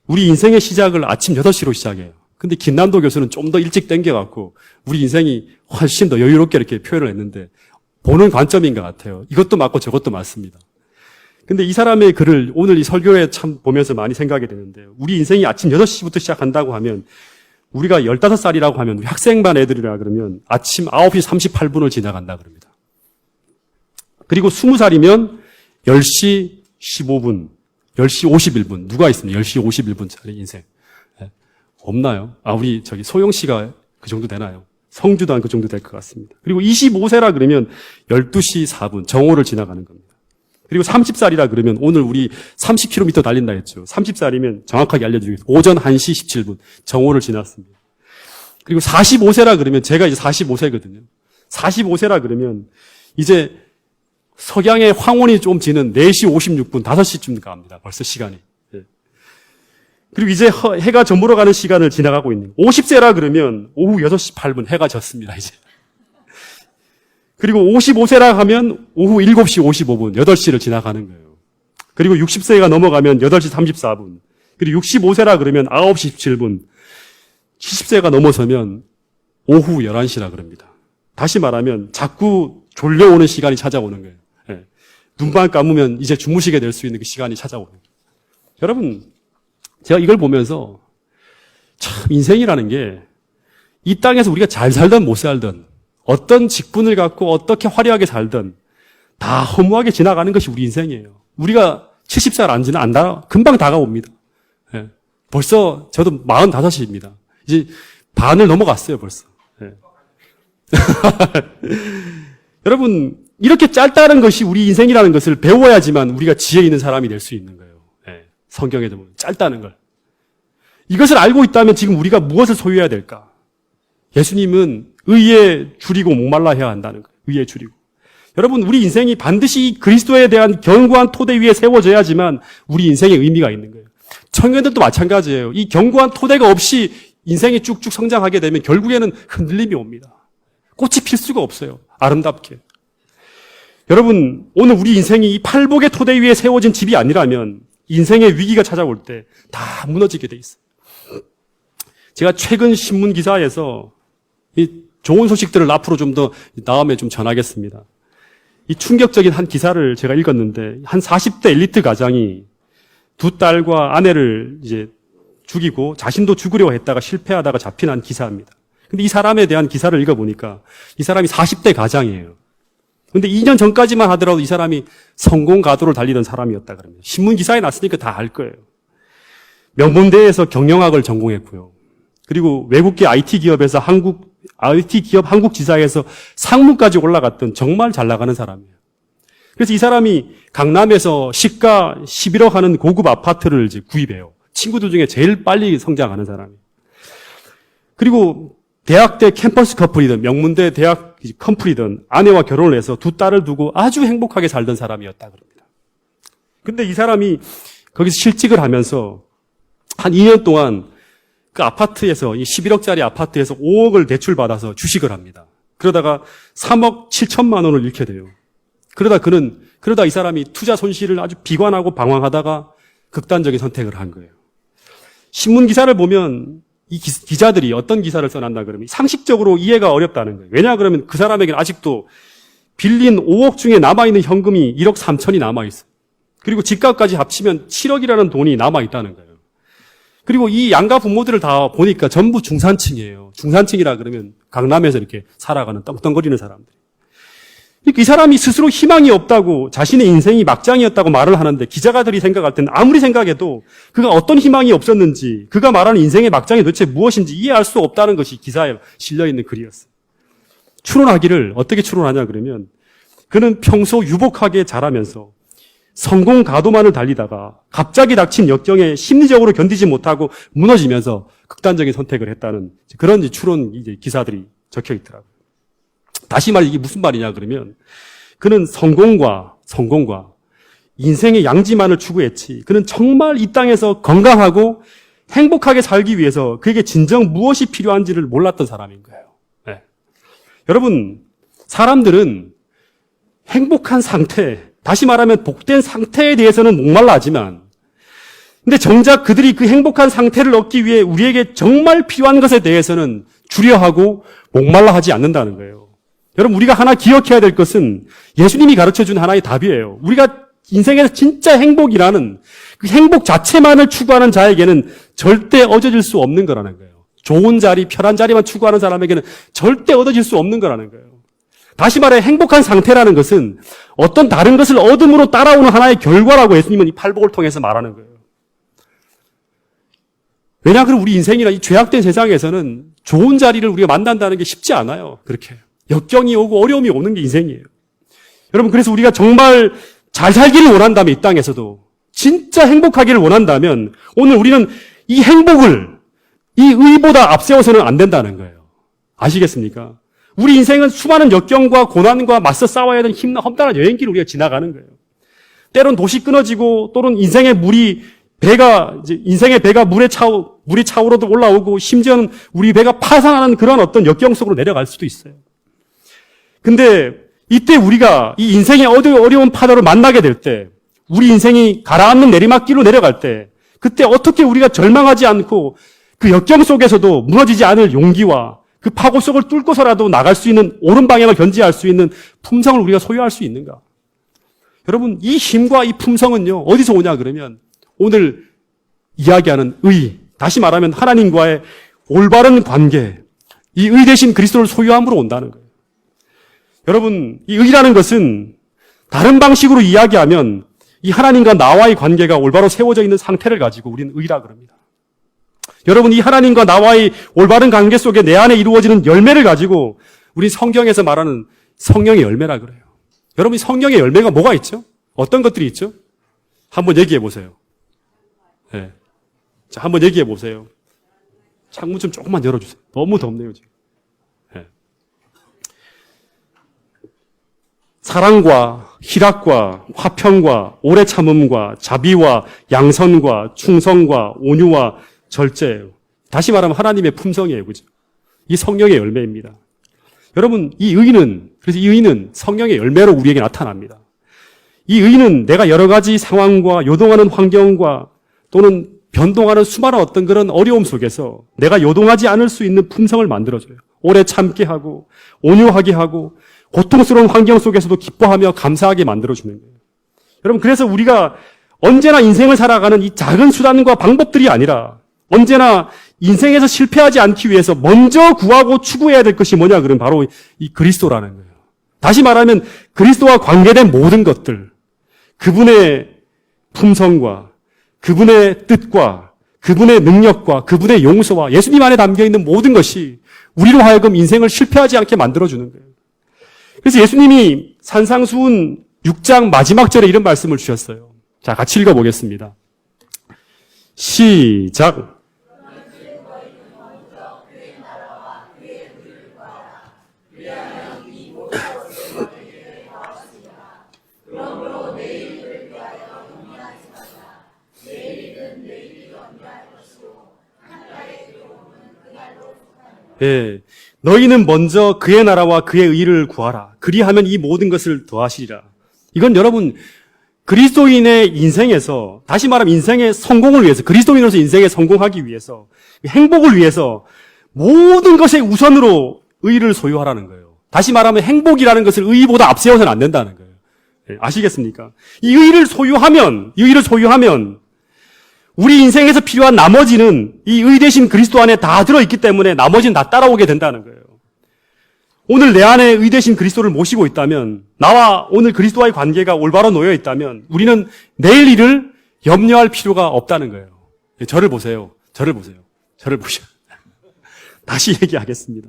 우리 인생의 시작을 아침 8시로 시작해요. 근데 김난도 교수는 좀 더 일찍 당겨갖고 우리 인생이 훨씬 더 여유롭게 이렇게 표현을 했는데 보는 관점인 것 같아요. 이것도 맞고 저것도 맞습니다. 근데 이 사람의 글을 오늘 이 설교에 참 보면서 많이 생각이 되는데요. 우리 인생이 아침 6시부터 시작한다고 하면 우리가 15살이라고 하면 우리 학생반 애들이라 그러면 아침 9시 38분을 지나간다 그럽니다. 그리고 20살이면 10시 15분, 10시 51분. 누가 있습니까? 10시 51분짜리 인생. 네. 없나요? 우리 소영 씨가 그 정도 되나요? 성주도 한 그 정도 될 것 같습니다. 그리고 25세라 그러면 12시 4분, 정오를 지나가는 겁니다. 그리고 30살이라 그러면 오늘 우리 30km 달린다 했죠. 30살이면 정확하게 알려드리겠습니다. 오전 1시 17분, 정오를 지났습니다. 그리고 45세라 그러면 제가 이제 45세거든요. 45세라 그러면 이제 석양의 황혼이 좀 지는 4시 56분, 5시쯤 갑니다. 벌써 시간이. 예. 그리고 이제 해가 저물어 가는 시간을 지나가고 있는. 50세라 그러면 오후 6시 8분 해가 졌습니다, 이제. 그리고 55세라 하면 오후 7시 55분, 8시를 지나가는 거예요. 그리고 60세가 넘어가면 8시 34분. 그리고 65세라 그러면 9시 17분. 70세가 넘어서면 오후 11시라 그럽니다. 다시 말하면 자꾸 졸려오는 시간이 찾아오는 거예요. 예. 눈만 감으면 이제 주무시게 될 수 있는 그 시간이 찾아오는 거예요. 여러분, 제가 이걸 보면서 참 인생이라는 게 이 땅에서 우리가 잘 살든 못 살든 어떤 직분을 갖고 어떻게 화려하게 살든 다 허무하게 지나가는 것이 우리 인생이에요. 우리가 70살 금방 다가옵니다. 예. 벌써 저도 45입니다. 이제 반을 넘어갔어요, 벌써. 예. 여러분, 이렇게 짧다는 것이 우리 인생이라는 것을 배워야지만 우리가 지혜 있는 사람이 될 수 있는 거예요. 예. 성경에 보면 짧다는 걸. 이것을 알고 있다면 지금 우리가 무엇을 소유해야 될까? 예수님은 의에 줄이고 목말라 해야 한다는 거예요. 의에 줄이고. 여러분, 우리 인생이 반드시 그리스도에 대한 견고한 토대 위에 세워져야지만 우리 인생에 의미가 있는 거예요. 청년들도 마찬가지예요. 이 견고한 토대가 없이 인생이 쭉쭉 성장하게 되면 결국에는 흔들림이 옵니다. 꽃이 필 수가 없어요. 아름답게. 여러분, 오늘 우리 인생이 이 팔복의 토대 위에 세워진 집이 아니라면 인생의 위기가 찾아올 때 다 무너지게 돼 있어요. 제가 최근 신문 기사에서 이 좋은 소식들을 앞으로 좀 더 다음에 좀 전하겠습니다. 이 충격적인 한 기사를 제가 읽었는데 한 40대 엘리트 가장이 두 딸과 아내를 이제 죽이고 자신도 죽으려고 했다가 실패하다가 잡힌 한 기사입니다. 근데 이 사람에 대한 기사를 읽어보니까 이 사람이 40대 가장이에요. 근데 2년 전까지만 하더라도 이 사람이 성공 가도를 달리던 사람이었다 그럽니다. 신문 기사에 났으니까 다 알 거예요. 명문대에서 경영학을 전공했고요. 그리고 외국계 IT 기업에서 IT 기업 한국 지사에서 상무까지 올라갔던 정말 잘 나가는 사람이에요. 그래서 이 사람이 강남에서 시가 11억 하는 고급 아파트를 이제 구입해요. 친구들 중에 제일 빨리 성장하는 사람이에요. 그리고 대학 때 캠퍼스 커플이든 명문대 대학 커플이든 아내와 결혼을 해서 두 딸을 두고 아주 행복하게 살던 사람이었다 그럽니다. 근데 이 사람이 거기서 실직을 하면서 한 2년 동안 그 아파트에서, 이 11억짜리 아파트에서 5억을 대출받아서 주식을 합니다. 그러다가 3억 7천만 원을 잃게 돼요. 그러다 이 사람이 투자 손실을 아주 비관하고 방황하다가 극단적인 선택을 한 거예요. 신문 기사를 보면 이 기자들이 어떤 기사를 써놨나 그러면 상식적으로 이해가 어렵다는 거예요. 왜냐 그러면 그 사람에게는 아직도 빌린 5억 중에 남아있는 현금이 1억 3천이 남아있어요. 그리고 집값까지 합치면 7억이라는 돈이 남아있다는 거예요. 그리고 이 양가 부모들을 다 보니까 전부 중산층이에요. 중산층이라 그러면 강남에서 이렇게 살아가는 떵떵거리는 사람들. 이 사람이 스스로 희망이 없다고 자신의 인생이 막장이었다고 말을 하는데 기자가들이 생각할 때는 아무리 생각해도 그가 어떤 희망이 없었는지 그가 말하는 인생의 막장이 도대체 무엇인지 이해할 수 없다는 것이 기사에 실려있는 글이었어요. 추론하기를 어떻게 추론하냐 그러면 그는 평소 유복하게 자라면서 성공 가도만을 달리다가 갑자기 닥친 역경에 심리적으로 견디지 못하고 무너지면서 극단적인 선택을 했다는 그런 추론 기사들이 적혀 있더라고요. 다시 말해 이게 무슨 말이냐 그러면 그는 성공과 인생의 양지만을 추구했지 그는 정말 이 땅에서 건강하고 행복하게 살기 위해서 그에게 진정 무엇이 필요한지를 몰랐던 사람인 거예요. 네. 여러분, 사람들은 행복한 상태, 다시 말하면 복된 상태에 대해서는 목말라 하지만 근데 정작 그들이 그 행복한 상태를 얻기 위해 우리에게 정말 필요한 것에 대해서는 주려하고 목말라 하지 않는다는 거예요. 여러분, 우리가 하나 기억해야 될 것은 예수님이 가르쳐준 하나의 답이에요. 우리가 인생에서 진짜 행복이라는 그 행복 자체만을 추구하는 자에게는 절대 얻어질 수 없는 거라는 거예요. 좋은 자리, 편한 자리만 추구하는 사람에게는 절대 얻어질 수 없는 거라는 거예요. 다시 말해 행복한 상태라는 것은 어떤 다른 것을 얻음으로 따라오는 하나의 결과라고 예수님은 이 팔복을 통해서 말하는 거예요. 왜냐하면 우리 인생이나 이 죄악된 세상에서는 좋은 자리를 우리가 만난다는 게 쉽지 않아요. 그렇게. 역경이 오고 어려움이 오는 게 인생이에요. 여러분, 그래서 우리가 정말 잘 살기를 원한다면 이 땅에서도 진짜 행복하기를 원한다면 오늘 우리는 이 행복을 이 의보다 앞세워서는 안 된다는 거예요. 아시겠습니까? 우리 인생은 수많은 역경과 고난과 맞서 싸워야 되는 힘든 험난한 여행길을 우리가 지나가는 거예요. 때론 도시 끊어지고 또는 인생의 배가 물이 차오르도 올라오고 심지어는 우리 배가 파산하는 그런 어떤 역경 속으로 내려갈 수도 있어요. 근데 이때 우리가 이 인생의 어려운 파도를 만나게 될 때, 우리 인생이 가라앉는 내리막길로 내려갈 때, 그때 어떻게 우리가 절망하지 않고 그 역경 속에서도 무너지지 않을 용기와 그 파고 속을 뚫고서라도 나갈 수 있는 옳은 방향을 견지할 수 있는 품성을 우리가 소유할 수 있는가? 여러분, 이 힘과 이 품성은요, 어디서 오냐 그러면 오늘 이야기하는 의, 다시 말하면 하나님과의 올바른 관계, 이 의 대신 그리스도를 소유함으로 온다는 거예요. 여러분, 이 의라는 것은 다른 방식으로 이야기하면 이 하나님과 나와의 관계가 올바로 세워져 있는 상태를 가지고 우리는 의라 그럽니다. 여러분, 이 하나님과 나와의 올바른 관계 속에 내 안에 이루어지는 열매를 가지고 우리 성경에서 말하는 성령의 열매라 그래요. 여러분, 이 성령의 열매가 뭐가 있죠? 어떤 것들이 있죠? 한번 얘기해 보세요. 네. 자, 한번 얘기해 보세요. 창문 좀 조금만 열어주세요. 너무 덥네요, 지금. 네. 사랑과 희락과 화평과 오래 참음과 자비와 양선과 충성과 온유와 절제예요. 다시 말하면 하나님의 품성이에요. 그죠? 이 성령의 열매입니다. 여러분, 그래서 이 의는 성령의 열매로 우리에게 나타납니다. 이 의는 내가 여러 가지 상황과 요동하는 환경과 또는 변동하는 수많은 어떤 그런 어려움 속에서 내가 요동하지 않을 수 있는 품성을 만들어줘요. 오래 참게 하고, 온유하게 하고, 고통스러운 환경 속에서도 기뻐하며 감사하게 만들어주는 거예요. 여러분, 그래서 우리가 언제나 인생을 살아가는 이 작은 수단과 방법들이 아니라 언제나 인생에서 실패하지 않기 위해서 먼저 구하고 추구해야 될 것이 뭐냐? 그러면 바로 이 그리스도라는 거예요. 다시 말하면 그리스도와 관계된 모든 것들, 그분의 품성과 그분의 뜻과 그분의 능력과 그분의 용서와 예수님 안에 담겨있는 모든 것이 우리로 하여금 인생을 실패하지 않게 만들어주는 거예요. 그래서 예수님이 산상수훈 6장 마지막 절에 이런 말씀을 주셨어요. 자, 같이 읽어보겠습니다. 시작. 예, 너희는 먼저 그의 나라와 그의 의를 구하라. 그리하면 이 모든 것을 더하시리라. 이건 여러분 그리스도인의 인생에서, 다시 말하면 인생의 성공을 위해서, 그리스도인으로서 인생에 성공하기 위해서, 행복을 위해서 모든 것의 우선으로 의를 소유하라는 거예요. 다시 말하면 행복이라는 것을 의보다 앞세워서는 안 된다는 거예요. 예, 아시겠습니까? 이 의를 소유하면 우리 인생에서 필요한 나머지는 이 의 대신 그리스도 안에 다 들어있기 때문에 나머지는 다 따라오게 된다는 거예요. 오늘 내 안에 의 대신 그리스도를 모시고 있다면, 나와 오늘 그리스도와의 관계가 올바로 놓여 있다면 우리는 내일 일을 염려할 필요가 없다는 거예요. 저를 보세요. 저를 보셔. 다시 얘기하겠습니다.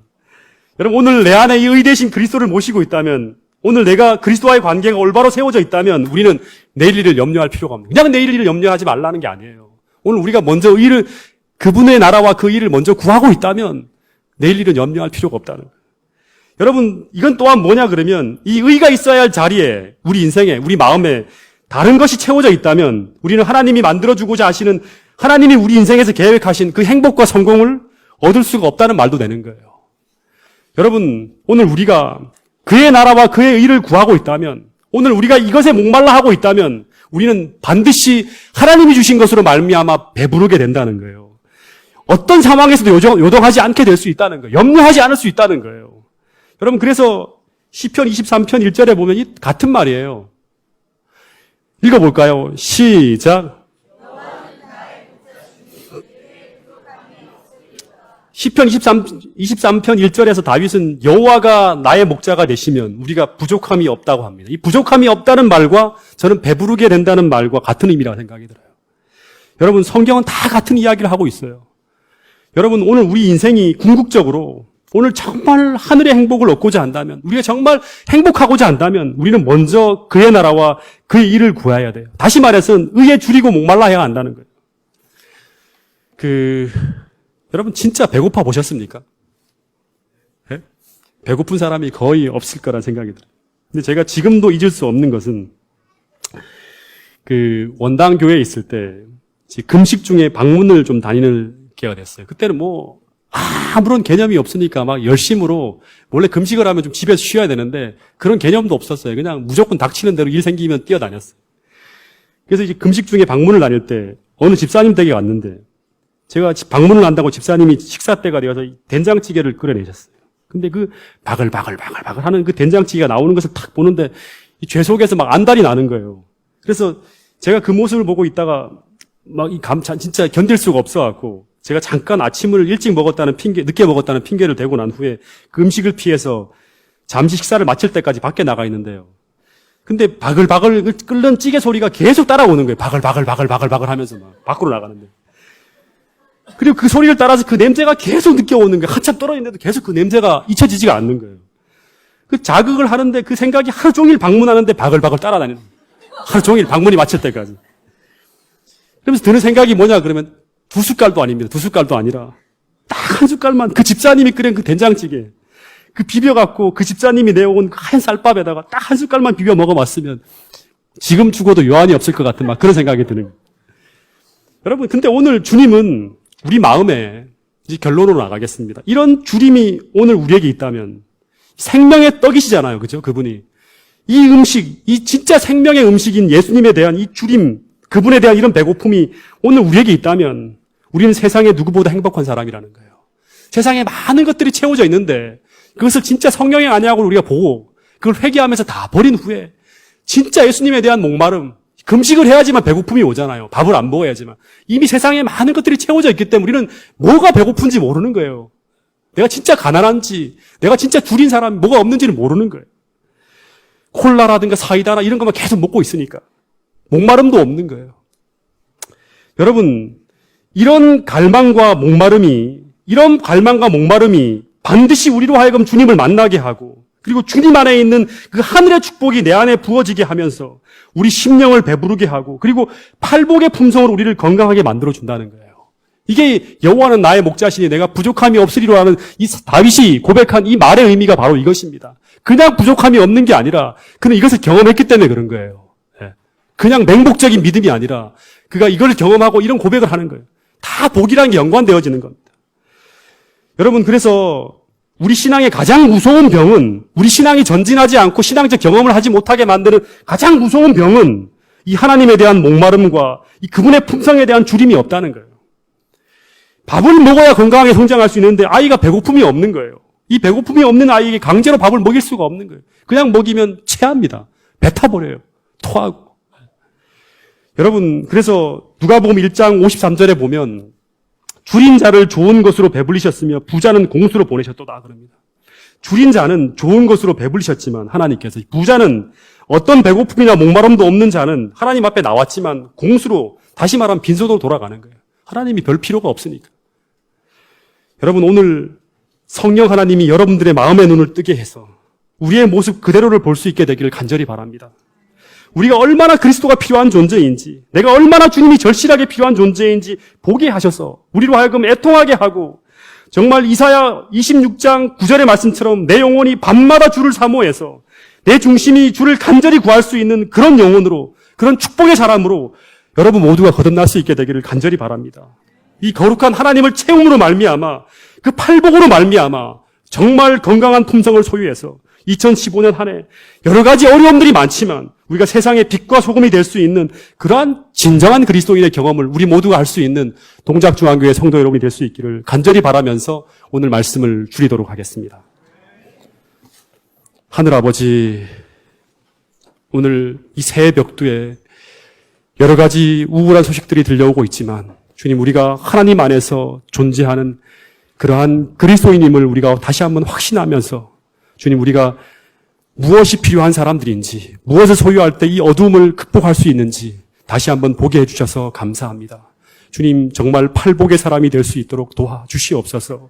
여러분, 오늘 내 안에 이 의 대신 그리스도를 모시고 있다면, 오늘 내가 그리스도와의 관계가 올바로 세워져 있다면 우리는 내일 일을 염려할 필요가 없는 거예요. 그냥 내일 일을 염려하지 말라는 게 아니에요. 오늘 우리가 먼저 그분의 나라와 그 일을 먼저 구하고 있다면 내일 일은 염려할 필요가 없다는 거예요. 여러분, 이건 또한 뭐냐 그러면 이 의가 있어야 할 자리에 우리 인생에, 우리 마음에 다른 것이 채워져 있다면 우리는 하나님이 만들어주고자 하시는, 하나님이 우리 인생에서 계획하신 그 행복과 성공을 얻을 수가 없다는 말도 되는 거예요. 여러분, 오늘 우리가 그의 나라와 그의 의를 구하고 있다면, 오늘 우리가 이것에 목말라 하고 있다면 우리는 반드시 하나님이 주신 것으로 말미암아 배부르게 된다는 거예요. 어떤 상황에서도 요동하지 않게 될 수 있다는 거예요. 염려하지 않을 수 있다는 거예요. 여러분, 그래서 시편 23편 1절에 보면 이 같은 말이에요. 읽어볼까요? 시작. 시편 23편 1절에서 다윗은 여호와가 나의 목자가 되시면 우리가 부족함이 없다고 합니다. 이 부족함이 없다는 말과 저는 배부르게 된다는 말과 같은 의미라고 생각이 들어요. 여러분, 성경은 다 같은 이야기를 하고 있어요. 여러분, 오늘 우리 인생이 궁극적으로 오늘 정말 하늘의 행복을 얻고자 한다면, 우리가 정말 행복하고자 한다면 우리는 먼저 그의 나라와 그의 일을 구해야 돼요. 다시 말해서 의에 줄이고 목말라야 한다는 거예요. 여러분, 진짜 배고파 보셨습니까? 네? 배고픈 사람이 거의 없을 거란 생각이 들어요. 근데 제가 지금도 잊을 수 없는 것은 원당교회에 있을 때 금식 중에 방문을 좀 다니는 기회가 됐어요. 그때는 아무런 개념이 없으니까 막 열심으로 원래 금식을 하면 좀 집에서 쉬어야 되는데 그런 개념도 없었어요. 그냥 무조건 닥치는 대로 일 생기면 뛰어다녔어요. 그래서 이제 금식 중에 방문을 다닐 때 어느 집사님 댁에 왔는데 제가 방문을 한다고 집사님이 식사 때가 되어서 된장찌개를 끓여내셨어요. 근데 바글바글 하는 그 된장찌개가 나오는 것을 탁 보는데 이 죄 속에서 막 안달이 나는 거예요. 그래서 제가 그 모습을 보고 있다가 진짜 견딜 수가 없어갖고 제가 잠깐 아침을 일찍 먹었다는 늦게 먹었다는 핑계를 대고 난 후에 그 음식을 피해서 잠시 식사를 마칠 때까지 밖에 나가 있는데요. 근데 바글바글 끓는 찌개 소리가 계속 따라오는 거예요. 바글바글 하면서 막 밖으로 나가는데. 그리고 그 소리를 따라서 그 냄새가 계속 느껴오는 거예요. 한참 떨어지는데도 계속 그 냄새가 잊혀지지가 않는 거예요. 그 자극을 하는데 그 생각이 하루 종일 방문하는데 바글바글 따라다니는 거예요. 하루 종일 방문이 마칠 때까지. 그러면서 드는 생각이 뭐냐 그러면 2숟갈도 아닙니다. 2숟갈도 아니라 딱 한 숟갈만 그 집사님이 끓인 그 된장찌개 그 비벼갖고 그 집사님이 내어온 그 하얀 쌀밥에다가 딱 한 숟갈만 비벼 먹어봤으면 지금 죽어도 요한이 없을 것 같은 막 그런 생각이 드는 거예요. 여러분, 근데 오늘 주님은 우리 마음에 이제 결론으로 나가겠습니다. 이런 주님이 오늘 우리에게 있다면 생명의 떡이시잖아요. 그죠? 그분이. 이 음식, 이 진짜 생명의 음식인 예수님에 대한 이 주님, 그분에 대한 이런 배고픔이 오늘 우리에게 있다면 우리는 세상에 누구보다 행복한 사람이라는 거예요. 세상에 많은 것들이 채워져 있는데 그것을 진짜 성령의 안약으로 우리가 보고 그걸 회개하면서 다 버린 후에 진짜 예수님에 대한 목마름, 금식을 해야지만 배고픔이 오잖아요. 밥을 안 먹어야지만. 이미 세상에 많은 것들이 채워져 있기 때문에 우리는 뭐가 배고픈지 모르는 거예요. 내가 진짜 가난한지, 내가 진짜 줄인 사람이 뭐가 없는지를 모르는 거예요. 콜라라든가 사이다나 이런 것만 계속 먹고 있으니까. 목마름도 없는 거예요. 여러분, 이런 갈망과 목마름이 반드시 우리로 하여금 주님을 만나게 하고 그리고 주님 안에 있는 그 하늘의 축복이 내 안에 부어지게 하면서 우리 심령을 배부르게 하고 그리고 팔복의 품성으로 우리를 건강하게 만들어준다는 거예요. 이게 여호와는 나의 목자시니 내가 부족함이 없으리로 하는 이 다윗이 고백한 이 말의 의미가 바로 이것입니다. 그냥 부족함이 없는 게 아니라 그는 이것을 경험했기 때문에 그런 거예요. 그냥 맹목적인 믿음이 아니라 그가 이걸 경험하고 이런 고백을 하는 거예요. 다 복이라는 게 연관되어지는 겁니다. 여러분, 그래서 우리 신앙의 가장 무서운 병은 우리 신앙이 전진하지 않고 신앙적 경험을 하지 못하게 만드는 가장 무서운 병은 이 하나님에 대한 목마름과 이 그분의 품성에 대한 주림이 없다는 거예요. 밥을 먹어야 건강하게 성장할 수 있는데 아이가 배고픔이 없는 거예요. 이 배고픔이 없는 아이에게 강제로 밥을 먹일 수가 없는 거예요. 그냥 먹이면 체합니다. 뱉어버려요. 토하고. 여러분, 그래서 누가복음 1장 53절에 보면 줄인 자를 좋은 것으로 배불리셨으며 부자는 공수로 보내셨도다 그럽니다. 줄인 자는 좋은 것으로 배불리셨지만 하나님께서 부자는 어떤 배고픔이나 목마름도 없는 자는 하나님 앞에 나왔지만 공수로 다시 말하면 빈손으로 돌아가는 거예요. 하나님이 별 필요가 없으니까. 여러분, 오늘 성령 하나님이 여러분들의 마음의 눈을 뜨게 해서 우리의 모습 그대로를 볼 수 있게 되기를 간절히 바랍니다. 우리가 얼마나 그리스도가 필요한 존재인지, 내가 얼마나 주님이 절실하게 필요한 존재인지 보게 하셔서 우리로 하여금 애통하게 하고 정말 이사야 26장 9절의 말씀처럼 내 영혼이 밤마다 주를 사모해서 내 중심이 주를 간절히 구할 수 있는 그런 영혼으로, 그런 축복의 사람으로 여러분 모두가 거듭날 수 있게 되기를 간절히 바랍니다. 이 거룩한 하나님을 채움으로 말미암아, 그 팔복으로 말미암아 정말 건강한 품성을 소유해서 2015년 한 해 여러 가지 어려움들이 많지만 우리가 세상의 빛과 소금이 될 수 있는 그러한 진정한 그리스도인의 경험을 우리 모두가 할 수 있는 동작중앙교회 성도 여러분이 될 수 있기를 간절히 바라면서 오늘 말씀을 줄이도록 하겠습니다. 하늘아버지, 오늘 이 새해 벽두에 여러 가지 우울한 소식들이 들려오고 있지만 주님, 우리가 하나님 안에서 존재하는 그러한 그리스도인임을 우리가 다시 한번 확신하면서 주님, 우리가 무엇이 필요한 사람들인지, 무엇을 소유할 때 이 어두움을 극복할 수 있는지 다시 한번 보게 해주셔서 감사합니다. 주님, 정말 팔복의 사람이 될 수 있도록 도와주시옵소서.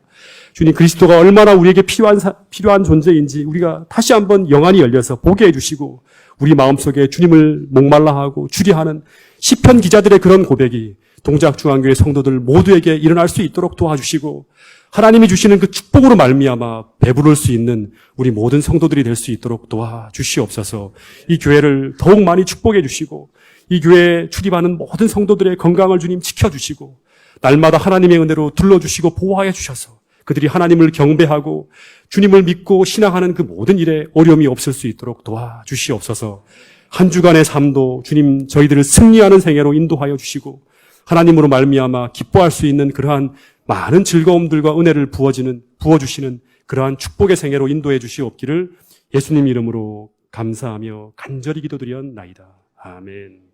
주님, 그리스도가 얼마나 우리에게 필요한 존재인지 우리가 다시 한번 영안이 열려서 보게 해주시고 우리 마음속에 주님을 목말라하고 주리하는 시편 기자들의 그런 고백이 동작중앙교회 성도들 모두에게 일어날 수 있도록 도와주시고 하나님이 주시는 그 축복으로 말미암아 배부를 수 있는 우리 모든 성도들이 될 수 있도록 도와주시옵소서. 이 교회를 더욱 많이 축복해 주시고 이 교회에 출입하는 모든 성도들의 건강을 주님 지켜주시고 날마다 하나님의 은혜로 둘러주시고 보호하여 주셔서 그들이 하나님을 경배하고 주님을 믿고 신앙하는 그 모든 일에 어려움이 없을 수 있도록 도와주시옵소서. 한 주간의 삶도 주님 저희들을 승리하는 생애로 인도하여 주시고 하나님으로 말미암아 기뻐할 수 있는 그러한 많은 즐거움들과 은혜를 부어주시는 그러한 축복의 생애로 인도해 주시옵기를 예수님 이름으로 감사하며 간절히 기도드렸나이다. 아멘.